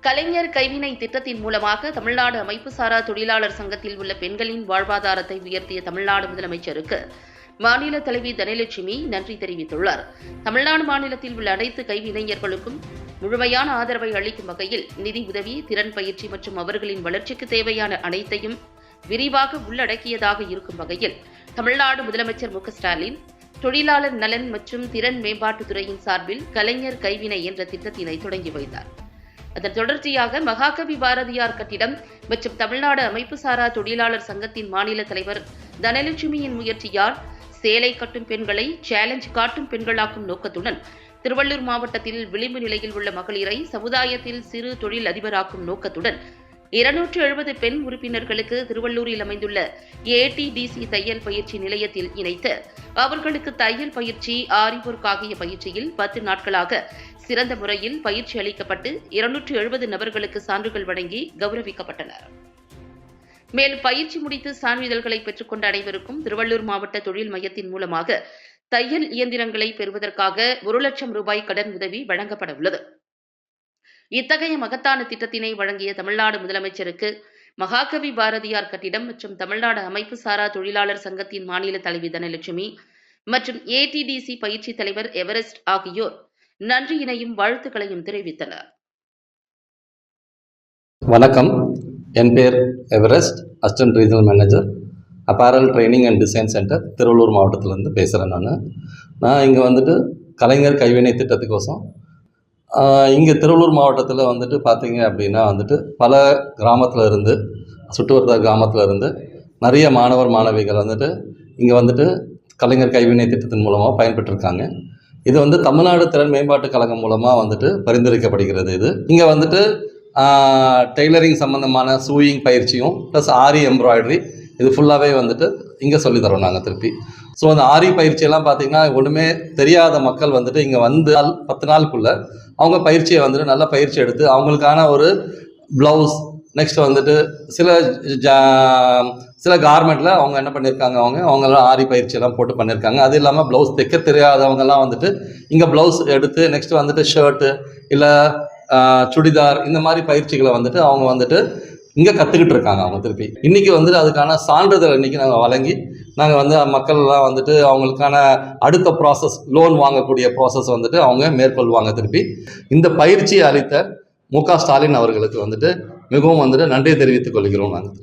கலைஞர் கைவினை திட்டத்தின் மூலமாக தமிழ்நாடு அமைப்புசாரா தொழிலாளர் சங்கத்தில் உள்ள பெண்களின் வாழ்வாதாரத்தை உயர்த்திய தமிழ்நாடு முதலமைச்சருக்கு மாநில தலைவி தனலட்சுமி நன்றி தெரிவித்துள்ளார். தமிழ்நாடு மாநிலத்தில் உள்ள அனைத்து கைவினைஞர்களுக்கும் முழுமையான ஆதரவை அளிக்கும் வகையில் நிதி உதவி, திறன் பயிற்சி மற்றும் அவர்களின் வளர்ச்சிக்கு தேவையான அனைத்தையும் விரிவாக உள்ளடக்கியதாக இருக்கும் வகையில் தமிழ்நாடு முதலமைச்சர் மு.க.ஸ்டாலின் தொழிலாளர் நலன் மற்றும் திறன் மேம்பாட்டுத்துறையின் சார்பில் கலைஞர் கைவினை என்ற திட்டத்தினை தொடங்கி வைத்தார். அதன் தொடர்ச்சியாக மகாகவி பாரதியார் கட்டிடம் மற்றும் தமிழ்நாடு அமைப்புசாரா தொழிலாளர் சங்கத்தின் மாநில தலைவர் தனலட்சுமியின் முயற்சியால் சேலை கட்டும் பெண்களை சேலஞ்ச் காட்டும் பெண்களாக்கும் நோக்கத்துடன் திருவள்ளூர் மாவட்டத்தில் விளிம்பு நிலையில் உள்ள மகளிரை சமுதாயத்தில் சிறு தொழில் அதிபராக்கும் நோக்கத்துடன் 270 பெண் உறுப்பினர்களுக்கு திருவள்ளூரில் அமைந்துள்ள ஏடிடிசி தையல் பயிற்சி நிலையத்தில் இணைத்து அவர்களுக்கு தையல் பயிற்சி, ஆரி ஒர்க் ஆகிய பயிற்சியில் 10 நாட்களாக சிறந்த முறையில் பயிற்சி அளிக்கப்பட்டு 270 நபர்களுக்கு சான்றுகள் வழங்கி கௌரவிக்கப்பட்டனர். மேலும் பயிற்சி முடித்து சான்றிதழ்களை பெற்றுக்கொண்ட அனைவருக்கும் திருவள்ளூர் மாவட்ட தொழில் மையத்தின் மூலமாக தையல் இயந்திரங்களை பெறுவதற்காக 1 லட்சம் ரூபாய் கடன் உதவி வழங்கப்பட உள்ளது. இத்தகைய மகத்தான திட்டத்தினை வழங்கிய தமிழ்நாடு முதலமைச்சருக்கு மகாகவி பாரதியார் கட்டிடம் மற்றும் தமிழ்நாடு அமைப்புசாரா தொழிலாளர் சங்கத்தின் மாநில தலைவி தனலட்சுமி மற்றும் ஏடிடிசி பயிற்சி தலைவர் எவரெஸ்ட் ஆகியோர் நன்றியினையும் வாழ்த்துக்களையும் தெரிவித்தனர். வணக்கம், என் பேர் Everest, assistant regional manager, apparel training and design centre, Tiruvallur மாவட்டத்திலேருந்து பேசுகிறேன். நான் இங்கே வந்துட்டு கலைஞர் கைவினை திட்டத்துக்கோசம் இங்கே திருவள்ளூர் மாவட்டத்தில் பார்த்தீங்க அப்படின்னா பல கிராமத்தில் இருந்து, சுற்றுவட்டார கிராமத்தில் இருந்து நிறைய மாணவர் மாணவிகள் இங்கே கலைஞர் கைவினை திட்டத்தின் மூலமாக பயன்பெற்றிருக்காங்க. இது தமிழ்நாடு திறன் மேம்பாட்டு கழகம் மூலமாக பரிந்துரைக்கப்படுகிறது. இது இங்கே டெய்லரிங் சம்மந்தமான சூயிங் பயிற்சியும் ப்ளஸ் ஆரி எம்ப்ராய்டரி இது ஃபுல்லாகவே இங்கே சொல்லித்தரோம் நாங்கள் திருப்பி. ஸோ அந்த ஆரி பயிற்சியெல்லாம் பார்த்திங்கன்னா ஒன்றுமே தெரியாத மக்கள் இங்கே 10 நாளுக்குள்ளே அவங்க பயிற்சியை நல்ல பயிற்சி எடுத்து அவங்களுக்கான ஒரு ப்ளவுஸ், நெக்ஸ்ட் சில கார்மெண்ட்டில் அவங்க என்ன பண்ணியிருக்காங்க, அவங்கெல்லாம் ஆரி பயிற்சியெல்லாம் போட்டு பண்ணியிருக்காங்க. அது இல்லாமல் ப்ளவுஸ் தைக்க தெரியாதவங்கெல்லாம் இங்கே ப்ளவுஸ் எடுத்து நெக்ஸ்ட் ஷர்ட்டு இல்லை சுடிதார் இந்த மாதிரி பயிற்சிகளை அவங்க இங்கே கற்றுக்கிட்டு இருக்காங்க. அவங்க திருப்பி இன்றைக்கி அதுக்கான சான்றிதழ் இன்றைக்கி நாங்கள் வழங்கி நாங்கள் மக்கள்லாம் அவங்களுக்கான அடுத்த ப்ராசஸ், லோன் வாங்கக்கூடிய ப்ராசஸ் அவங்க மேற்கொள்வாங்க. திருப்பி இந்த பயிற்சியை அளித்த மு.க.ஸ்டாலின் அவர்களுக்கு மிகவும் நன்றியை தெரிவித்துக் கொள்கிறோம் நாங்கள்.